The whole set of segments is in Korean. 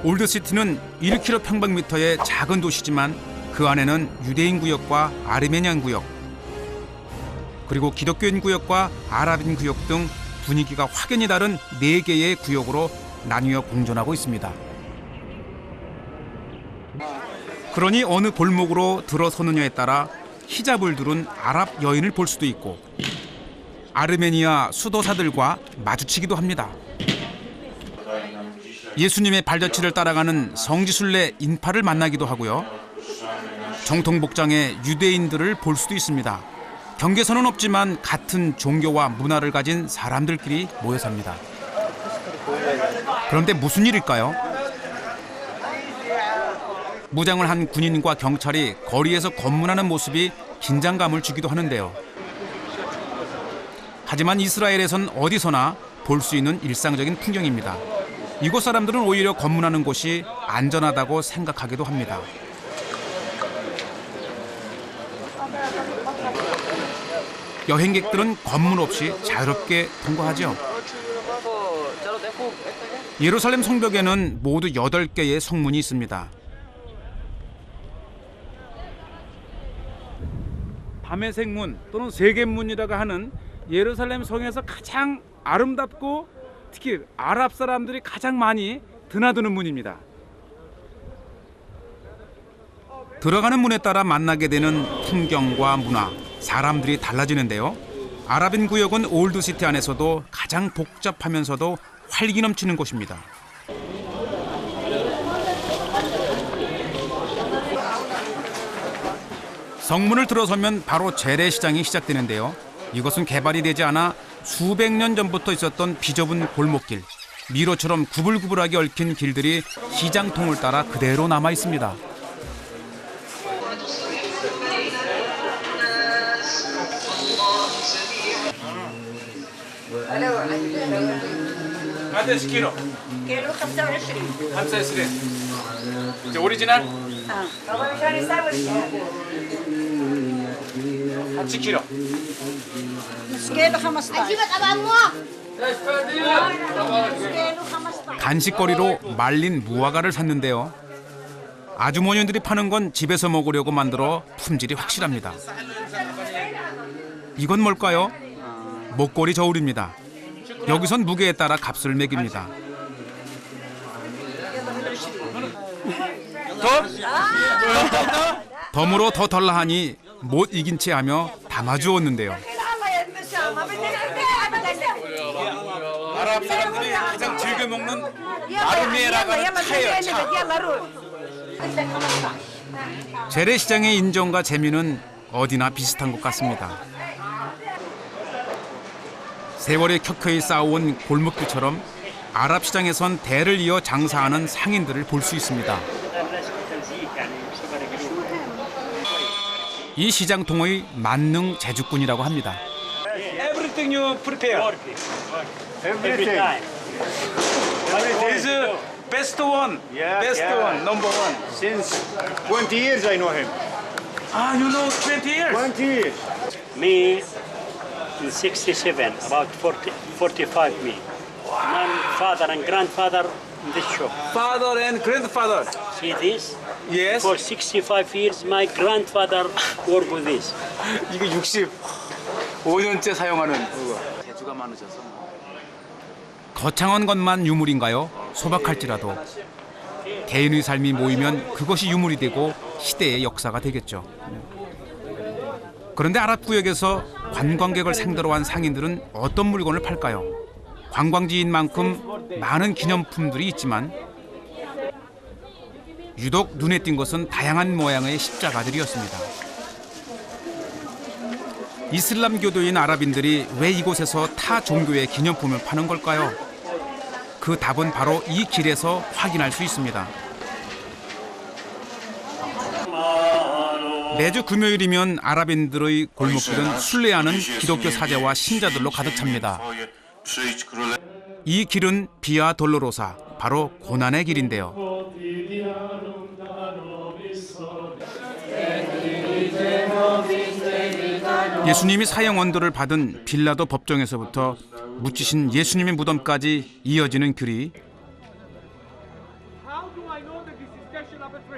올드시티는 1km 평방미터의 작은 도시지만 그 안에는 유대인 구역과 아르메니안 구역, 그리고 기독교인 구역과 아랍인 구역 등 분위기가 확연히 다른 4개의 구역으로 나뉘어 공존하고 있습니다. 그러니 어느 골목으로 들어서느냐에 따라 히잡을 두른 아랍 여인을 볼 수도 있고 아르메니아 수도사들과 마주치기도 합니다. 예수님의 발자취를 따라가는 성지순례 인파를 만나기도 하고요. 정통 복장의 유대인들을 볼 수도 있습니다. 경계선은 없지만 같은 종교와 문화를 가진 사람들끼리 모여 삽니다. 그런데 무슨 일일까요? 무장을 한 군인과 경찰이 거리에서 검문하는 모습이 긴장감을 주기도 하는데요. 하지만 이스라엘에선 어디서나 볼 수 있는 일상적인 풍경입니다. 이곳 사람들은 오히려 검문하는 곳이 안전하다고 생각하기도 합니다. 여행객들은 검문 없이 자유롭게 통과하죠. 예루살렘 성벽에는 모두 8개의 성문이 있습니다. 밤의 생문 또는 세계문이라고 하는 예루살렘 성에서 가장 아름답고 특히 아랍 사람들이 가장 많이 드나드는 문입니다. 들어가는 문에 따라 만나게 되는 풍경과 문화, 사람들이 달라지는데요. 아랍인 구역은 올드시티 안에서도 가장 복잡하면서도 활기 넘치는 곳입니다. 성문을 들어서면 바로 재래시장이 시작되는데요. 이것은 개발이 되지 않아 수백 년 전부터 있었던 비좁은 골목길, 미로처럼 구불구불하게 얽힌 길들이 시장통을 따라 그대로 남아 있습니다. قديش كيلو؟ كيلو 25. 25. انت اوريجينال؟ هو مشان يساوي 5 كيلو. نص كيلو 15. اجيبك ابو عمو. كيلو 15. 간식거리로 말린 무화과를 샀는데요. 아주머니들이 파는 건 집에서 먹으려고 만들어 품질이 확실합니다. 이건 뭘까요? 목걸이 저울입니다. 여기선 무게에 따라 값을 매깁니다. 덤으로 더 달라 하니 못 이긴 채 하며 담아주었는데요. 아랍 사람들이 가장 즐겨 먹는 아르메니아라는 차예요. 재래시장의 인정과 재미는 어디나 비슷한 것 같습니다. 세월에 켜켜이 쌓아온 골목길처럼 아랍 시장에선 대를 이어 장사하는 상인들을 볼 수 있습니다. 이 시장통의 만능 제주꾼이라고 합니다. Everything you prepare. Everything. This is best one. Best one. Number one. Since 20 years I know him. Ah, you know 20 years. 20 years. Me in 67, about 45 me. My father and grandfather in this shop. Father and grandfather. See this? Yes. For 65 years, my grandfather worked with this. 이거 65년째 사용하는 그거. 재주가 많으셔서. 거창한 것만 유물인가요? 소박할지라도 개인의 삶이 모이면 그것이 유물이 되고 시대의 역사가 되겠죠. 그런데 아랍 구역에서 관광객을 상대로 한 상인들은 어떤 물건을 팔까요? 관광지인 만큼 많은 기념품들이 있지만 유독 눈에 띈 것은 다양한 모양의 십자가들이었습니다. 이슬람교도인 아랍인들이 왜 이곳에서 타 종교의 기념품을 파는 걸까요? 그 답은 바로 이 길에서 확인할 수 있습니다. 매주 금요일이면 아랍인들의 골목길은 순례하는 기독교 사제와 신자들로 가득 찹니다. 이 길은 비아 돌로로사, 바로 고난의 길인데요. 예수님이 사형 언도를 받은 빌라도 법정에서부터 묻히신 예수님의 무덤까지 이어지는 길이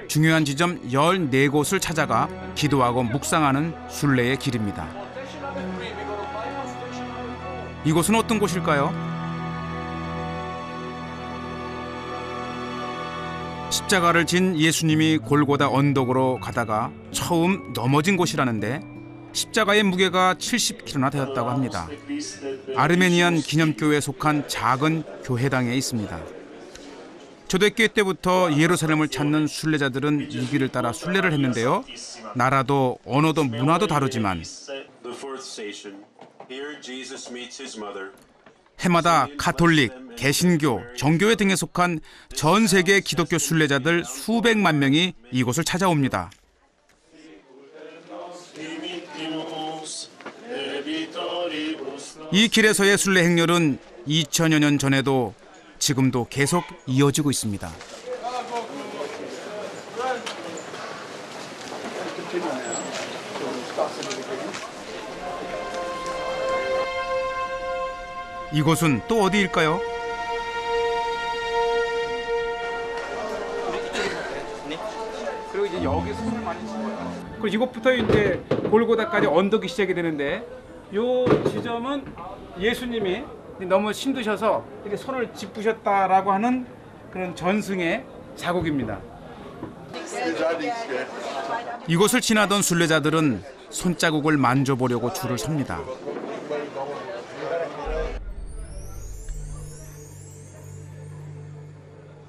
중요한 지점 14곳을 찾아가 기도하고 묵상하는 순례의 길입니다. 이곳은 어떤 곳일까요? 십자가를 진 예수님이 골고다 언덕으로 가다가 처음 넘어진 곳이라는데 십자가의 무게가 70kg나 되었다고 합니다. 아르메니안 기념교회에 속한 작은 교회당에 있습니다. 초대교회 때부터 예루살렘을 찾는 순례자들은 이 길을 따라 순례를 했는데요. 나라도 언어도 문화도 다르지만 해마다 가톨릭, 개신교, 정교회 등에 속한 전 세계 기독교 순례자들 수백만 명이 이곳을 찾아옵니다. 이 길에서의 순례 행렬은 2000여 년 전에도 지금도 계속 이어지고 있습니다. 이곳은 또 어디일까요? 그리고 이제 여기서 손을 많이 집어요. 그리고 이곳부터 이제 골고다까지 언덕이 시작이 되는데 요 지점은 예수님이 너무 힘드셔서 이렇게 손을 짚으셨다라고 하는 그런 전승의 자국입니다. 이곳을 지나던 순례자들은 손자국을 만져보려고 줄을 섭니다.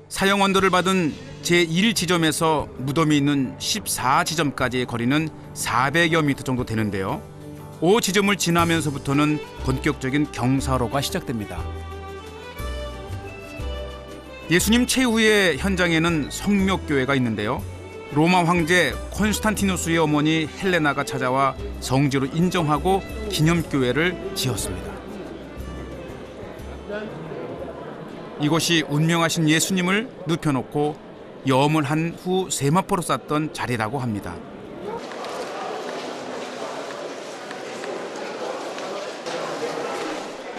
사형 언도를 받은 제1지점에서 무덤이 있는 14지점까지의 거리는 400여 미터 정도 되는데요. 5지점을 지나면서부터는 본격적인 경사로가 시작됩니다. 예수님 최후의 현장에는 성묘교회가 있는데요. 로마 황제 콘스탄티누스의 어머니 헬레나가 찾아와 성지로 인정하고 기념교회를 지었습니다. 이곳이 운명하신 예수님을 눕혀놓고 염을 한 후 세마포로 쌌던 자리라고 합니다.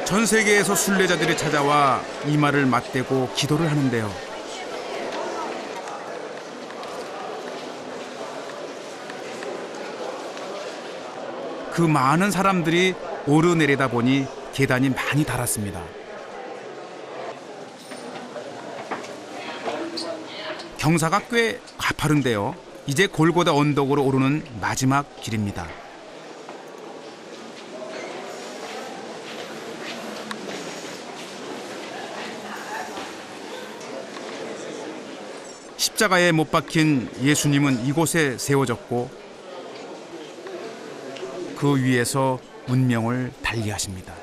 전 세계에서 순례자들이 찾아와 이마를 맞대고 기도를 하는데요. 그 많은 사람들이 오르내리다 보니 계단이 많이 달았습니다. 경사가 꽤 가파른데요. 이제 골고다 언덕으로 오르는 마지막 길입니다. 십자가에 못 박힌 예수님은 이곳에 세워졌고 그 위에서 운명을 달리하십니다.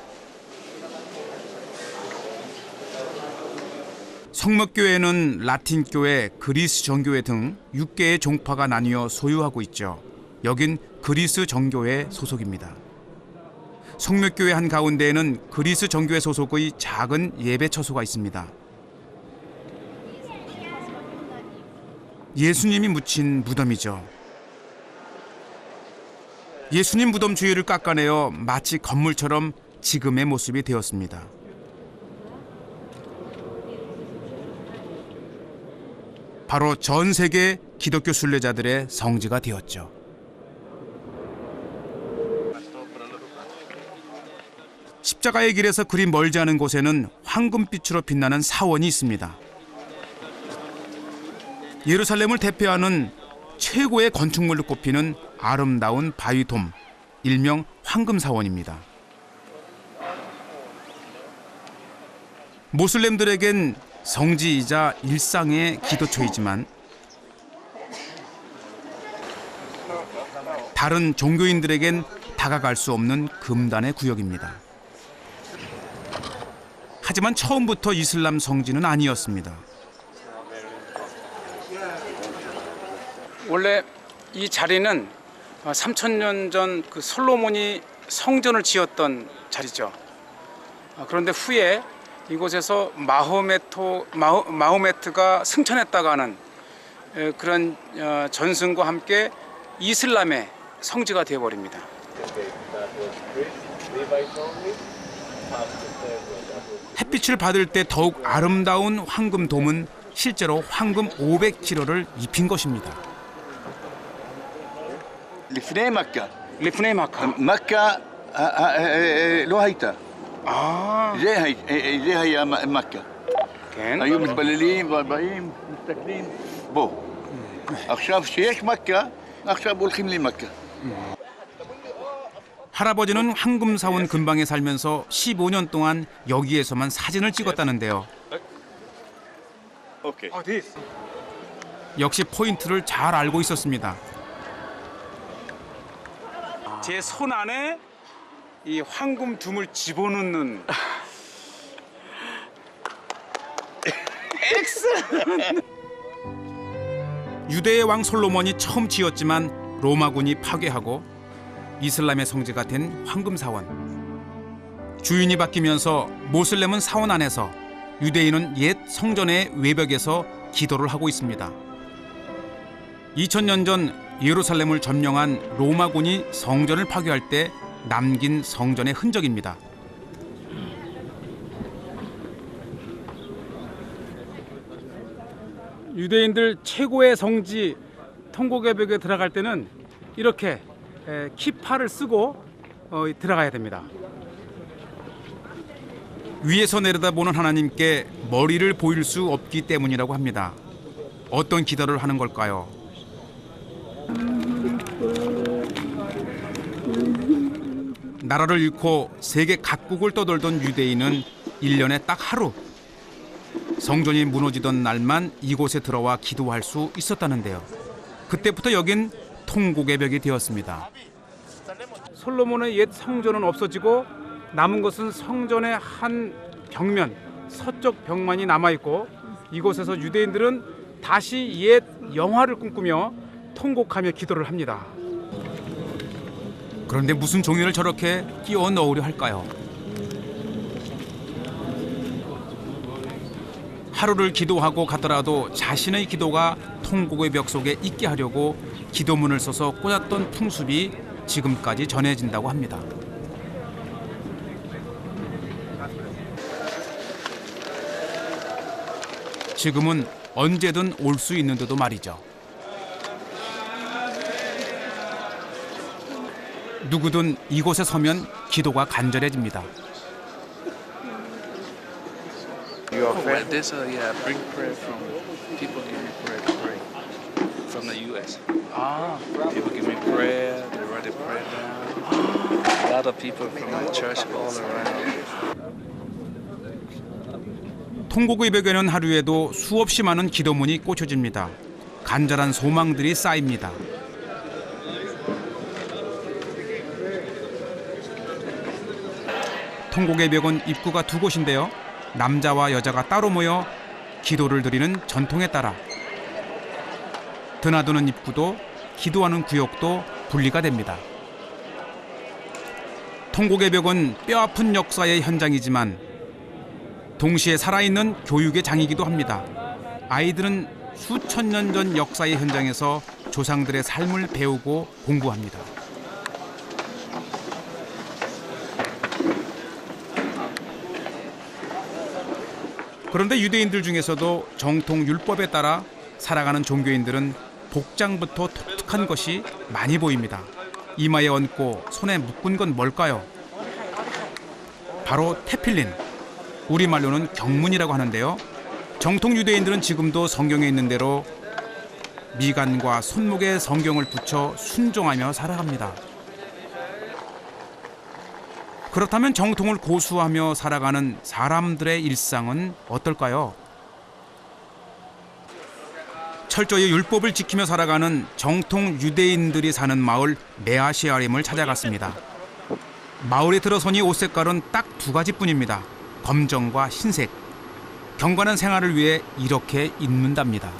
성묘교회는 라틴교회, 그리스 정교회 등 6개의 종파가 나뉘어 소유하고 있죠. 여긴 그리스 정교회 소속입니다. 성묘교회 한가운데에는 그리스 정교회 소속의 작은 예배처소가 있습니다. 예수님이 묻힌 무덤이죠. 예수님 무덤 주위를 깎아내어 마치 건물처럼 지금의 모습이 되었습니다. 바로 전 세계 기독교 순례자들의 성지가 되었죠. 십자가의 길에서 그리 멀지 않은 곳에는 황금빛으로 빛나는 사원이 있습니다. 예루살렘을 대표하는 최고의 건축물로 꼽히는 아름다운 바위돔, 일명 황금사원입니다. 모슬렘들에겐 성지이자 일상의 기도처이지만 다른 종교인들에겐 다가갈 수 없는 금단의 구역입니다. 하지만 처음부터 이슬람 성지는 아니었습니다. 원래 이 자리는 3000년 전 그 솔로몬이 성전을 지었던 자리죠. 그런데 후에 이곳에서 마호메트가 승천했다고 하는 그런 전승과 함께 이슬람의 성지가 되어버립니다. 햇빛을 받을 때 더욱 아름다운 황금돔은 실제로 황금 500kg를 입힌 것입니다. לפני מכה. 리프네 마카. מכה לא הייתה. 아, זה היה מכה. כן. היו מתפללים ובאים, מסתכלים, בוא. עכשיו שיש מכה, עכשיו הולכים למכה. 할아버지는 황금사원 근방에 살면서 15년 동안 여기에서만 사진을 찍었다는데요. אוקיי. 아, 디스. 역시 포인트를 잘 알고 있었습니다. 제 손 안에 이 황금 둠을 집어넣는 유대의 왕 솔로몬이 처음 지었지만 로마군이 파괴하고 이슬람의 성지가 된 황금사원. 주인이 바뀌면서 모슬렘은 사원 안에서, 유대인은 옛 성전의 외벽에서 기도를 하고 있습니다. 2000년 전 예루살렘을 점령한 로마군이 성전을 파괴할 때 남긴 성전의 흔적입니다. 유대인들 최고의 성지 통곡의 벽에 들어갈 때는 이렇게 키파를 쓰고 들어가야 됩니다. 위에서 내려다보는 하나님께 머리를 보일 수 없기 때문이라고 합니다. 어떤 기도를 하는 걸까요? 나라를 잃고 세계 각국을 떠돌던 유대인은 1년에 딱 하루, 성전이 무너지던 날만 이곳에 들어와 기도할 수 있었다는데요. 그때부터 여긴 통곡의 벽이 되었습니다. 솔로몬의 옛 성전은 없어지고 남은 것은 성전의 한 벽면, 서쪽 벽만이 남아있고, 이곳에서 유대인들은 다시 옛 영화를 꿈꾸며 통곡하며 기도를 합니다. 그런데 무슨 종이를 저렇게 끼워 넣으려 할까요? 하루를 기도하고 가더라도 자신의 기도가 통곡의 벽 속에 있게 하려고 기도문을 써서 꽂았던 풍습이 지금까지 전해진다고 합니다. 지금은 언제든 올 수 있는데도 말이죠. 누구든 이곳에 서면 기도가 간절해집니다. Well, this bring prayer from people give me prayer to pray from the U.S. People give me prayer, they write a prayer down. A lot of people from my church all around. 통곡의 벽에는 하루에도 수없이 많은 기도문이 꽂혀집니다. 간절한 소망들이 쌓입니다. 통곡의 벽은 입구가 두 곳인데요. 남자와 여자가 따로 모여 기도를 드리는 전통에 따라 드나드는 입구도 기도하는 구역도 분리가 됩니다. 통곡의 벽은 뼈아픈 역사의 현장이지만 동시에 살아있는 교육의 장이기도 합니다. 아이들은 수천 년 전 역사의 현장에서 조상들의 삶을 배우고 공부합니다. 그런데 유대인들 중에서도 정통 율법에 따라 살아가는 종교인들은 복장부터 독특한 것이 많이 보입니다. 이마에 얹고 손에 묶은 건 뭘까요? 바로 테필린, 우리말로는 경문이라고 하는데요. 정통 유대인들은 지금도 성경에 있는 대로 미간과 손목에 성경을 붙여 순종하며 살아갑니다. 그렇다면 정통을 고수하며 살아가는 사람들의 일상은 어떨까요? 철저히 율법을 지키며 살아가는 정통 유대인들이 사는 마을 메아시아림을 찾아갔습니다. 마을에 들어서니 옷 색깔은 딱 두 가지뿐입니다. 검정과 흰색. 경건한 생활을 위해 이렇게 입는답니다.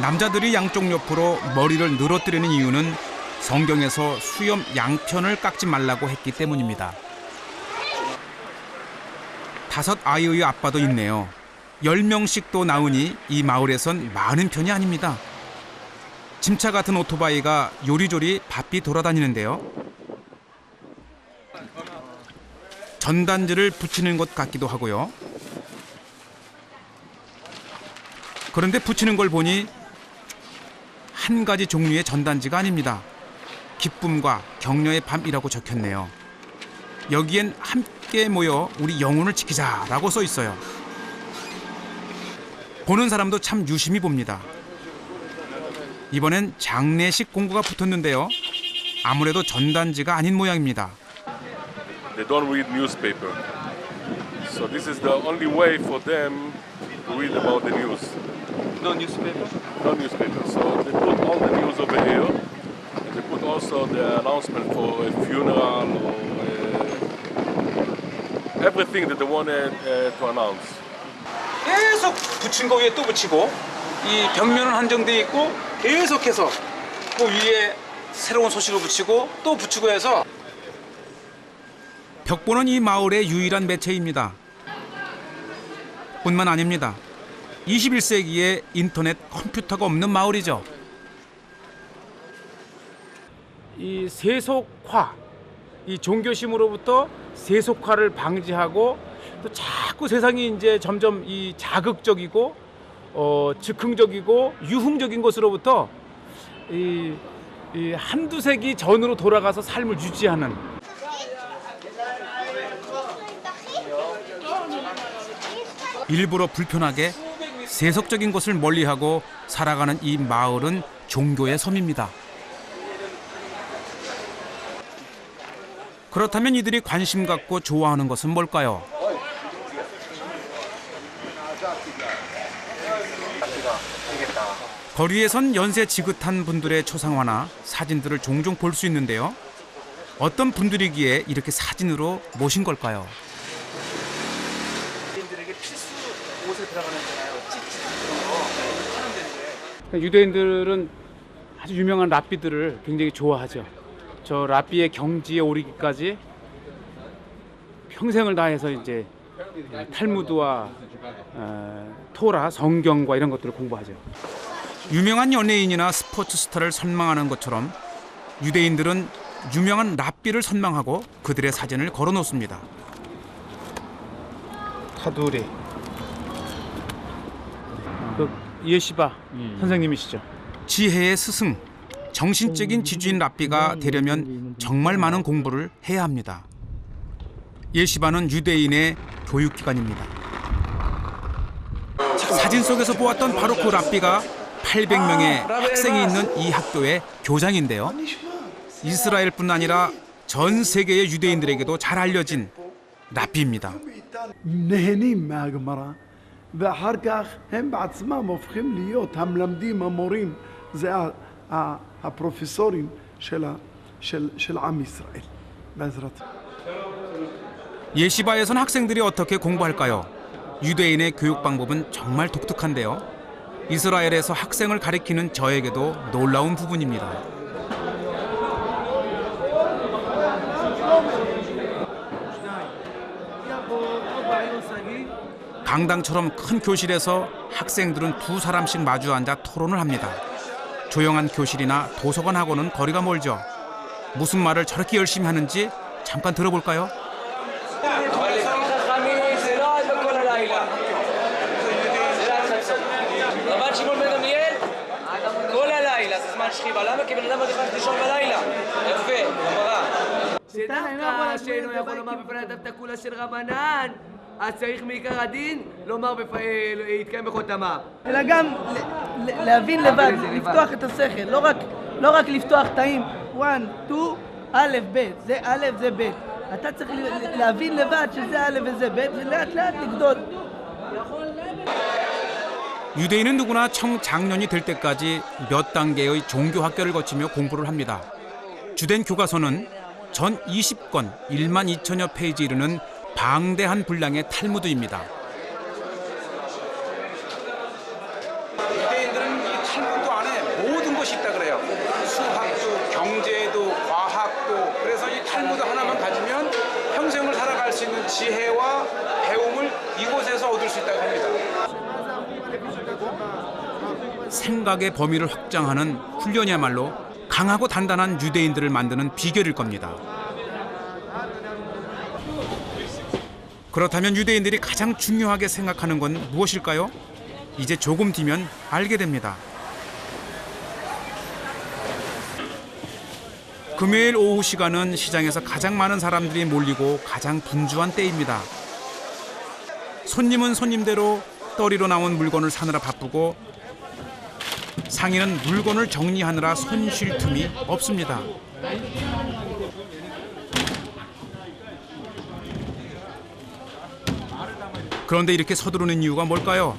남자들이 양쪽 옆으로 머리를 늘어뜨리는 이유는 성경에서 수염 양편을 깎지 말라고 했기 때문입니다. 5 아이의 아빠도 있네요. 10명씩도 낳으니 이 마을에선 많은 편이 아닙니다. 짐차 같은 오토바이가 요리조리 바삐 돌아다니는데요. 전단지를 붙이는 것 같기도 하고요. 그런데 붙이는 걸 보니 한 가지 종류의 전단지가 아닙니다. 기쁨과 격려의 밤이라고 적혔네요. 여기엔 함께 모여 우리 영혼을 지키자라고 써 있어요. 보는 사람도 참 유심히 봅니다. 이번엔 장례식 공구가 붙었는데요. 아무래도 전단지가 아닌 모양입니다. They don't read newspaper. So this is the only way for them to read about the news. No newspaper? No newspaper. So they put all the news over here. And they put also the announcement for a funeral or everything that they wanted to announce. 계속 붙인 거 위에 또 붙이고 이 벽면은 한정돼 있고 계속해서 그 위에 새로운 소식을 붙이고 또 붙이고 해서 벽보는 이 마을의 유일한 매체입니다. 뿐만 아닙니다. 21세기에 인터넷 컴퓨터가 없는 마을이죠. 이 세속화, 이 종교심으로부터 세속화를 방지하고 또 자꾸 세상이 이제 점점 이 자극적이고 즉흥적이고 유흥적인 것으로부터 이 한두 세기 전으로 돌아가서 삶을 유지하는 일부러 불편하게 세속적인 것을 멀리하고 살아가는 이 마을은 종교의 섬입니다. 그렇다면 이들이 관심 갖고 좋아하는 것은 뭘까요? 거리에선 연세 지긋한 분들의 초상화나 사진들을 종종 볼 수 있는데요. 어떤 분들이기에 이렇게 사진으로 모신 걸까요? 유대인들은 아주 유명한 랍비들을 굉장히 좋아하죠. 저 랍비의 경지에 오르기까지 평생을 다해서 이제 탈무드와 토라, 성경과 이런 것들을 공부하죠. 유명한 연예인이나 스포츠 스타를 선망하는 것처럼 유대인들은 유명한 랍비를 선망하고 그들의 사진을 걸어 놓습니다. 타두리. 그 예시바 선생님이시죠. 지혜의 스승, 정신적인 지주인 랍비가 되려면 정말 많은 공부를 해야 합니다. 예시바는 유대인의 교육기관입니다. 사진 속에서 보았던 바로 그 랍비가 800명의 학생이 있는 이 학교의 교장인데요. 이스라엘뿐 아니라 전 세계의 유대인들에게도 잘 알려진 랍비입니다. נהנים מהגמרא, ואחר כך הם בעצמם הופכים להיות המלמדים, המורים, זה הפרופסורים של עם ישראל, בעזרת. 예시바에선 학생들이 어떻게 공부할까요? 유대인의 교육 방법은 정말 독특한데요. 이스라엘에서 학생을 가리키는 저에게도 놀라운 부분입니다. 강당처럼 큰 교실에서 학생들은 두 사람씩 마주 앉아 토론을 합니다. 조용한 교실이나 도서관 하고는 거리가 멀죠. 무슨 말을 저렇게 열심히 하는지 잠깐 들어볼까요? אז צריך מעיקר הדין לומר להתקיים בחותמה. אלא גם להבין לבד, לפתוח את השכל, לא רק לפתוח תאים 1, 2, א', ב', זה א', זה ב'. אתה צריך להבין לבד שזה א' וזה ב', ולאט לאט לגדול. 유대인은 누구나 청장년이 될 때까지 몇 단계의 종교 학교를 거치며 공부를 합니다. 주된 교과서는 전 20권 1만 2천여 페이지 이르는 방대한 분량의 탈무드입니다. 유대인들은 이 탈무드 안에 모든 것이 있다 그래요. 수학도, 경제도, 과학도. 그래서 이 탈무드 하나만 가지면 평생을 살아갈 수 있는 지혜와 배움을 이곳에서 얻을 수 있다고 합니다. 생각의 범위를 확장하는 훈련이야말로 강하고 단단한 유대인들을 만드는 비결일 겁니다. 그렇다면 유대인들이 가장 중요하게 생각하는 건 무엇일까요? 이제 조금 뒤면 알게 됩니다. 금요일 오후 시간은 시장에서 가장 많은 사람들이 몰리고 가장 분주한 때입니다. 손님은 손님대로 떨이로 나온 물건을 사느라 바쁘고 상인은 물건을 정리하느라 손 쉴 틈이 없습니다. 그런데 이렇게 서두르는 이유가 뭘까요?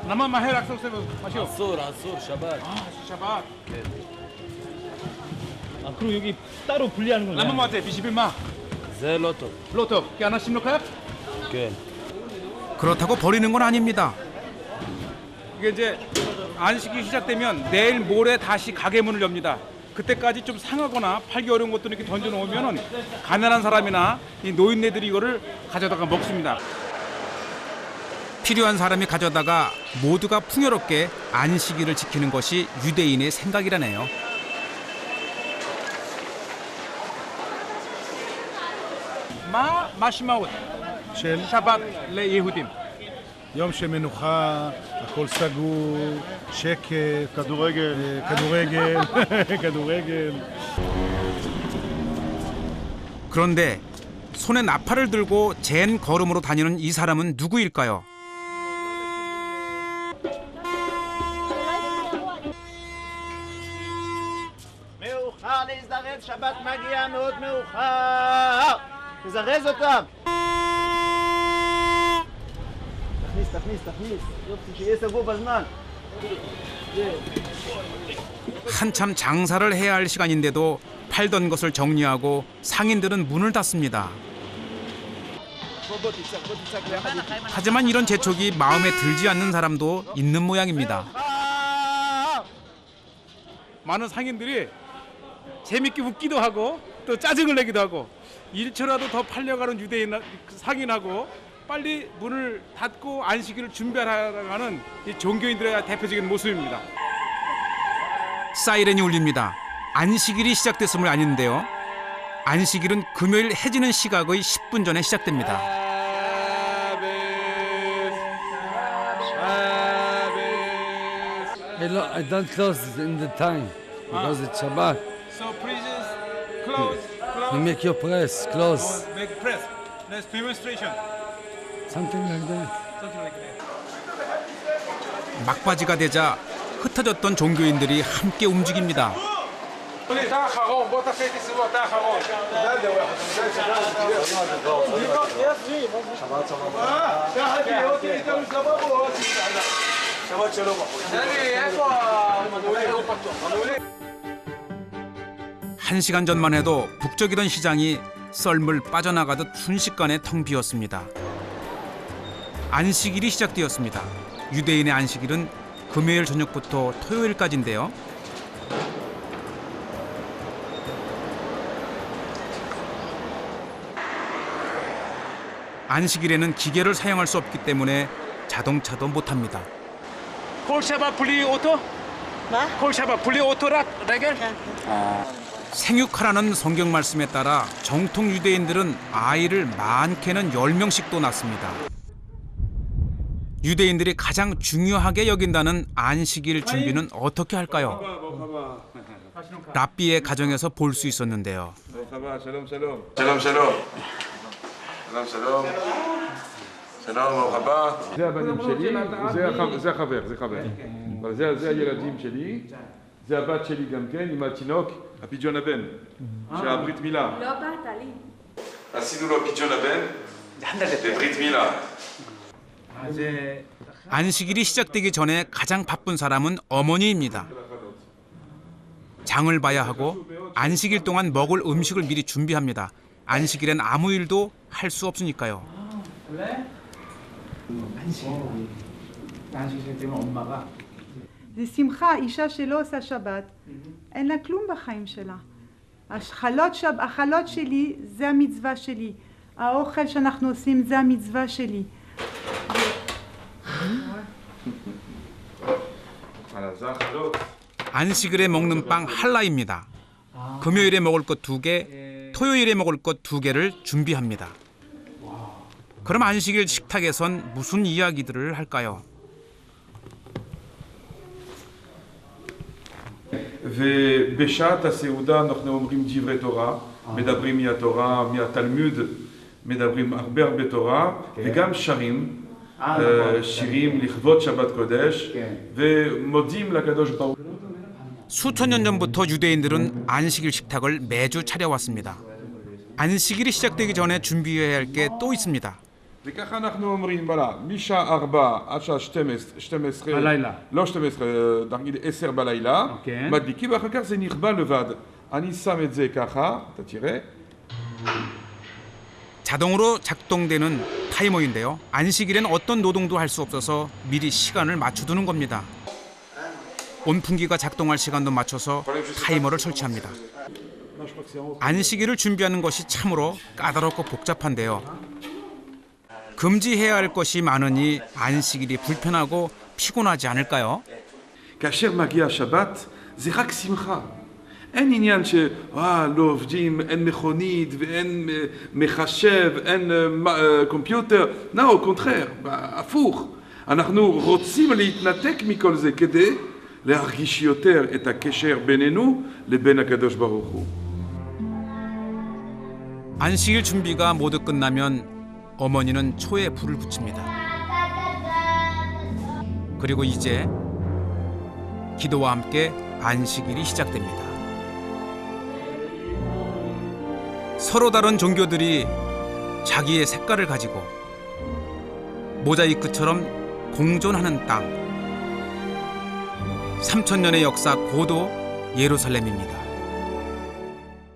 나만 해라 마시오. 아소르 샤bat. 샤바. 아 그럼 여기 따로 분리하는 건가요? 나만 마테 비시빌마. 제 로또. 로또. 야나 심로카야? 네. 그렇다고 버리는 건 아닙니다. 이게 이제 안식이 시작되면 내일 모레 다시 가게 문을 엽니다. 그때까지 좀 상하거나 팔기 어려운 것들 이렇게 던져 놓으면은 가난한 사람이나 이 노인네들이 이거를 가져다가 먹습니다. 필요한 사람이 가져다가 모두가 풍요롭게 안식일을 지키는 것이 유대인의 생각이라네요. 마 마시마웃 샤ባት ליהודים. יום של מנוחה, הכל סגור, שקט, כדורגל, כדורגל. 그런데 손에 나팔을 들고 젠 걸음으로 다니는 이 사람은 누구일까요? מאוחר להזדרז, שבת מגיע מאוד מאוחר. תזרז אותם. תכניס. יופי, שיהיה סגור בזמן. 한참 장사를 해야 할 시간인데도 팔던 것을 정리하고 상인들은 문을 닫습니다. 하지만 이런 재촉이 마음에 들지 않는 사람도 있는 모양입니다. 많은 상인들이 재밌게 웃기도 하고 또 짜증을 내기도 하고 1초라도 더 팔려가는 유대인 상인하고 빨리 문을 닫고 안식일을 준비하라는 이 종교인들의 대표적인 모습입니다. 사이렌이 울립니다. 안식일이 시작됐음을 아는데요. 안식일은 금요일 해지는 시각의 10분 전에 시작됩니다. I don't close in the time because it's Shabbat. So please close. You make your press close. Make press. Let's demonstration. Something like that. Something like that. 막바지가 되자 흩어졌던 종교인들이 함께 움직입니다. 한 시간 전만 해도 북적이던 시장이 썰물 빠져나가듯 순식간에 텅 비었습니다. 안식일이 시작되었습니다. 유대인의 안식일은 금요일 저녁부터 토요일까지인데요. 안식일에는 기계를 사용할 수 없기 때문에 자동차도 못합니다. 콜 샤바 분리 오토? 콜 샤바 분리 오토라 레겔? 생육하라는 성경 말씀에 따라 정통 유대인들은 아이를 많게는 10명씩도 낳습니다. 유대인들이 가장 중요하게 여긴다는 안식일 준비는 어떻게 할까요? 랍비의 가정에서 볼 수 있었는데요. שלום, ברוך הבא. זה הבנים שלי, זה החבר. אבל זה הילדים שלי, זה הבת שלי גם כן, עם התינוק, הפיג'ון הבן, שהברית מילה. לא באת לי. עשינו לו פיג'ון הבן, לברית מילה. 안식일이 시작되기 전에 가장 바쁜 사람은 어머니입니다. 장을 봐야 하고 안식일 동안 먹을 음식을 미리 준비합니다. 안식일엔 아무 일도 할 수 없으니까요. 안식일 때문에 엄마가 זה שמחה, אישה שלא עושה שבת, אין לה כלום בחיים שלה. החלות שלי זה המצווה שלי. האוכל שאנחנו עושים זה המצווה שלי. 안식일에 먹는 빵 할라입니다. 금요일에 먹을 것 2개, 토요일에 먹을 것 2개를 준비합니다. 그럼 안식일 식탁에선 무슨 이야기들을 할까요? ובשעת הסעודה אנחנו אומרים דברי תורה, מדברים מהתורה, מהתלמוד, מדברים הרבה תורה, וגם שרים, שירים לכבוד שבת קודש, ומודים לקדוש ברוך הוא. 수천 년 전부터 유대인들은 안식일 식탁을 매주 차려왔습니다. 안식일이 시작되기 전에 준비해야 할 게 또 있습니다. וככה אנחנו אומרים, משעה 4 עד שעה 12, בלילה. לא 12, נגיד 10 בלילה, מדליקים, ואחר כך זה נכבה לבד. אני שם את זה ככה, אתה תראה. 자동으로 작동되는 타이머인데요. 안식일엔 어떤 노동도 할 수 없어서 미리 시간을 맞춰두는 겁니다. 온풍기가 작동할 시간도 맞춰서 타이머를 설치합니다. 안식일을 준비하는 것이 참으로 까다롭고 복잡한데요. 금지해야 할 것이 많으니 안식일이 불편하고 피곤하지 않을까요? כאשר מגיע השבת זה רק שמחה. אין עניין לא עובדים, אין מכונית ואין מחשב, אין קומפיוטר. לא, קונטרר, הפוך. אנחנו רוצים להתנתק מכל זה כדי להרגיש יותר את הקשר בינינו לבין הקדוש ברוך הוא. 안식일 준비가 모두 끝나면 어머니는 초에 불을 붙입니다. 그리고 이제 기도와 함께 안식일이 시작됩니다. 서로 다른 종교들이 자기의 색깔을 가지고 모자이크처럼 공존하는 땅. 3000년의 역사 고도 예루살렘입니다.